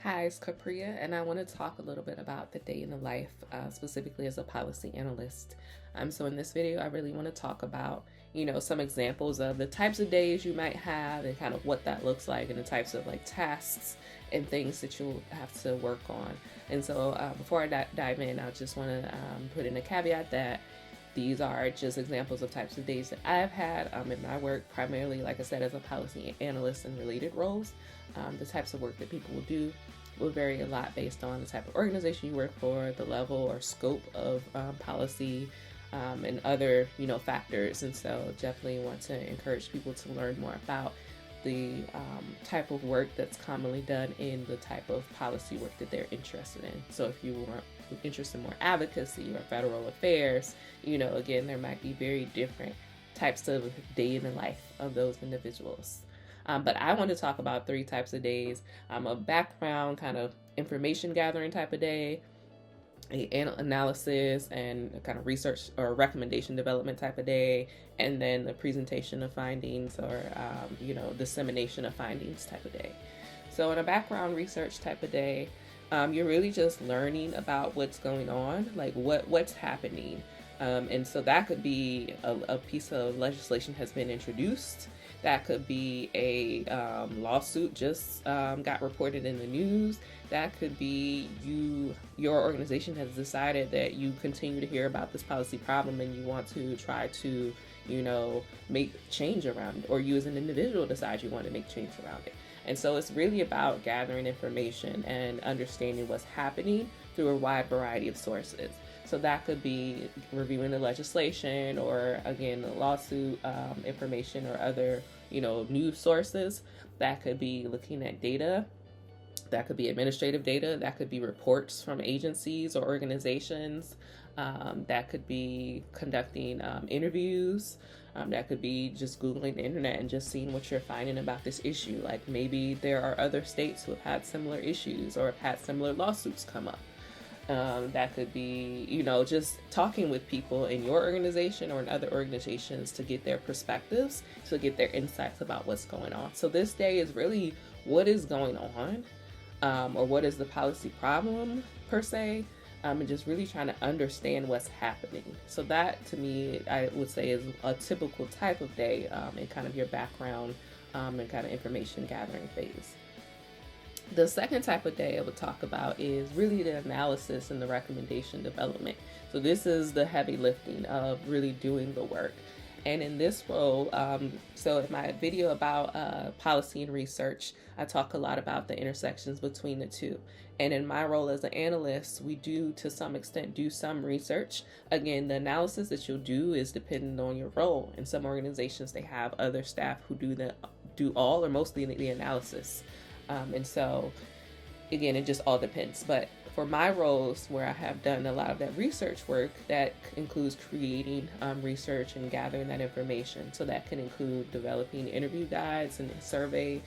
Hi, it's Capriya, and I want to talk a little bit about the day in the life, specifically as a policy analyst. So in this video, I really want to talk about, some examples of the types of days you might have and kind of what that looks like and the types of like tasks and things that you'll have to work on. And so before I dive in, I just want to put in a caveat that these are just examples of types of days that I've had in my work, primarily, like I said, as a policy analyst and related roles. The types of work that people will do will vary a lot based on the type of organization you work for, the level or scope of policy, and other factors. And so definitely want to encourage people to learn more about the type of work that's commonly done in the type of policy work that they're interested in. So if you are interested in more advocacy or federal affairs, again, there might be very different types of day in the life of those individuals. But I want to talk about three types of days: a background kind of information gathering type of day, an analysis and a kind of research or recommendation development type of day, and then the presentation of findings or dissemination of findings type of day. So in a background research type of day, you're really just learning about what's going on, like what's happening. And so that could be a piece of legislation has been introduced. That could be a lawsuit just got reported in the news. That could be your organization has decided that you continue to hear about this policy problem and you want to try to, make change around it, or you as an individual decide you want to make change around it. And so it's really about gathering information and understanding what's happening through a wide variety of sources. So that could be reviewing the legislation, or again, the lawsuit information, or other, news sources. That could be looking at data. That could be administrative data. That could be reports from agencies or organizations. That could be conducting interviews. That could be just Googling the internet and just seeing what you're finding about this issue. Like maybe there are other states who have had similar issues or have had similar lawsuits come up. That could be, just talking with people in your organization or in other organizations to get their perspectives, to get their insights about what's going on. So this day is really what is going on, or what is the policy problem per se, and just really trying to understand what's happening. So that, to me, I would say is a typical type of day in kind of your background and kind of information gathering phase. The second type of day I would talk about is really the analysis and the recommendation development. So this is the heavy lifting of really doing the work. And in this role, so in my video about policy and research, I talk a lot about the intersections between the two. And in my role as an analyst, we do, to some extent, do some research. Again, the analysis that you'll do is dependent on your role. In some organizations, they have other staff who do all or mostly the analysis. And so, again, it just all depends. But for my roles, where I have done a lot of that research work, that includes creating research and gathering that information. So that can include developing interview guides and survey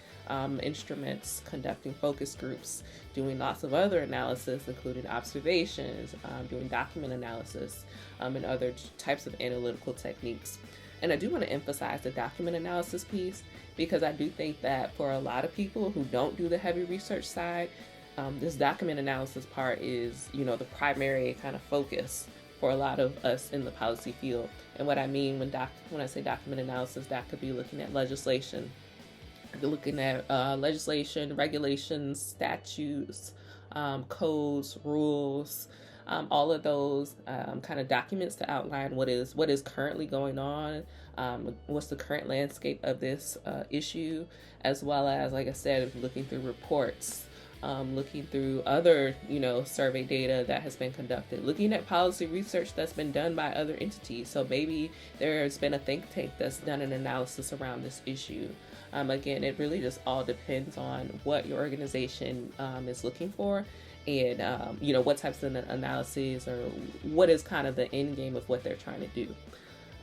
instruments, conducting focus groups, doing lots of other analysis, including observations, doing document analysis, and other types of analytical techniques. And I do want to emphasize the document analysis piece, because I do think that for a lot of people who don't do the heavy research side, this document analysis part is, the primary kind of focus for a lot of us in the policy field. And what I mean when I say document analysis, that could be looking at legislation, regulations, statutes, codes, rules, all of those kind of documents to outline what is currently going on, what's the current landscape of this issue, as well as, like I said, looking through reports, looking through other, survey data that has been conducted, looking at policy research that's been done by other entities. So maybe there's been a think tank that's done an analysis around this issue. Again, it really just all depends on what your organization is looking for, and what types of analyses, or what is kind of the end game of what they're trying to do.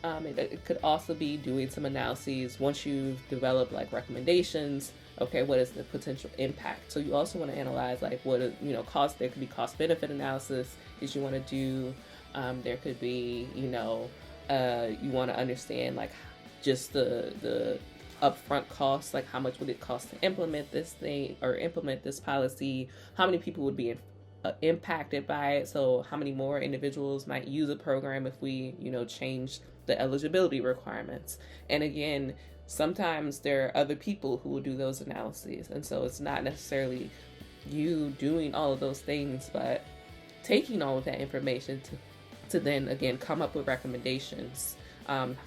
It could also be doing some analyses once you've developed like recommendations. Okay, what is the potential impact? So you also want to analyze like what is, cost. There could be cost benefit analysis that you want to do. There could be, you want to understand like just the upfront costs, like how much would it cost to implement this thing or implement this policy, how many people would be impacted by it, so how many more individuals might use a program if we, change the eligibility requirements. And again, sometimes there are other people who will do those analyses, and so it's not necessarily you doing all of those things, but taking all of that information to then again come up with recommendations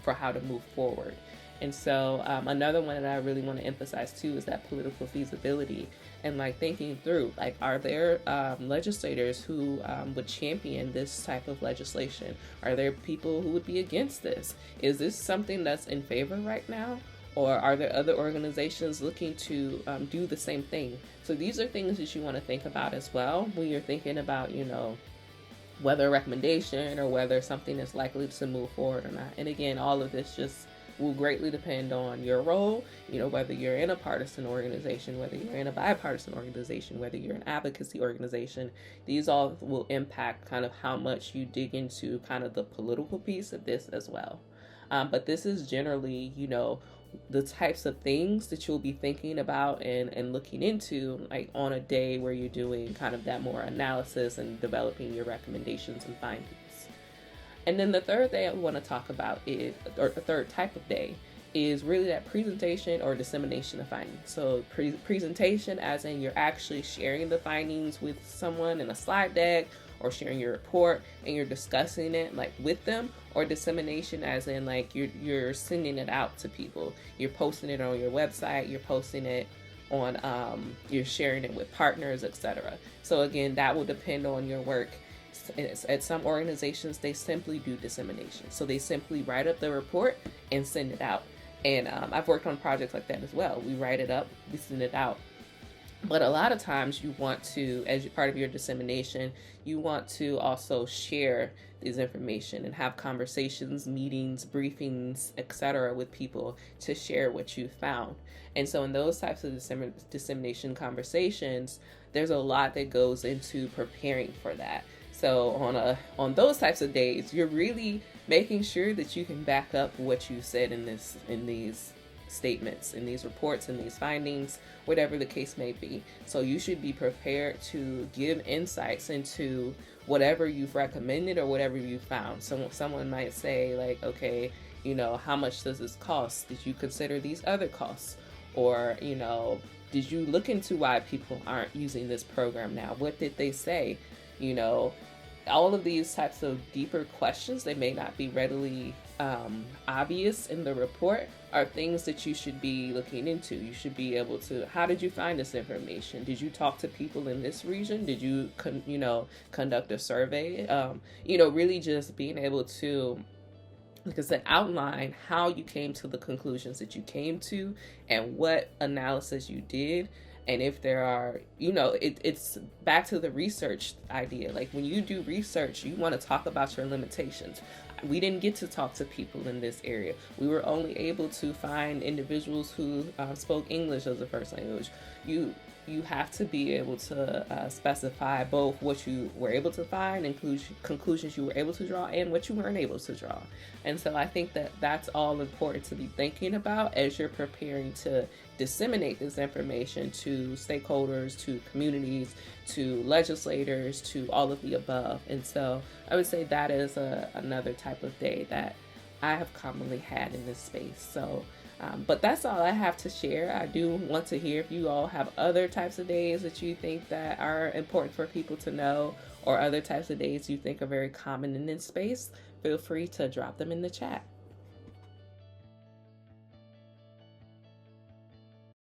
for how to move forward. And so another one that I really want to emphasize too is that political feasibility, and like thinking through, like, are there legislators who would champion this type of legislation? Are there people who would be against this? Is this something that's in favor right now? Or are there other organizations looking to do the same thing? So these are things that you want to think about as well when you're thinking about, whether a recommendation or whether something is likely to move forward or not. And again, all of this just will greatly depend on your role, whether you're in a partisan organization, whether you're in a bipartisan organization, whether you're an advocacy organization. These all will impact kind of how much you dig into kind of the political piece of this as well. But this is generally, the types of things that you'll be thinking about and looking into, like on a day where you're doing kind of that more analysis and developing your recommendations and findings. And then the third day I want to talk about is, or the third type of day, is really that presentation or dissemination of findings. So presentation as in you're actually sharing the findings with someone in a slide deck, or sharing your report and you're discussing it like with them, or dissemination as in like you're sending it out to people. You're posting it on your website, you're posting it on you're sharing it with partners, etc. So again, that will depend on your work. At some organizations, they simply do dissemination. So they simply write up the report and send it out. And I've worked on projects like that as well. We write it up, we send it out. But a lot of times you want to, as part of your dissemination, you want to also share this information and have conversations, meetings, briefings, etc. with people to share what you found. And so in those types of dissemination conversations, there's a lot that goes into preparing for that. So on those types of days, you're really making sure that you can back up what you said in these statements, in these reports, in these findings, whatever the case may be. So you should be prepared to give insights into whatever you've recommended or whatever you found. So someone might say like, okay, how much does this cost? Did you consider these other costs? Or, did you look into why people aren't using this program now? What did they say? All of these types of deeper questions that may not be readily obvious in the report are things that you should be looking into. You should be able to, how did you find this information? Did you talk to people in this region? Did you, conduct a survey? Really just being able to, like I said, outline how you came to the conclusions that you came to and what analysis you did. And if there are, it's back to the research idea. Like when you do research, you want to talk about your limitations. We didn't get to talk to people in this area. We were only able to find individuals who spoke English as a first language. You have to be able to specify both what you were able to find, conclusions you were able to draw, and what you weren't able to draw. And so I think that that's all important to be thinking about as you're preparing to disseminate this information to stakeholders, to communities, to legislators, to all of the above. And so I would say that is another type of day that I have commonly had in this space. So but that's all I have to share. I do want to hear if you all have other types of days that you think that are important for people to know, or other types of days you think are very common in this space. Feel free to drop them in the chat.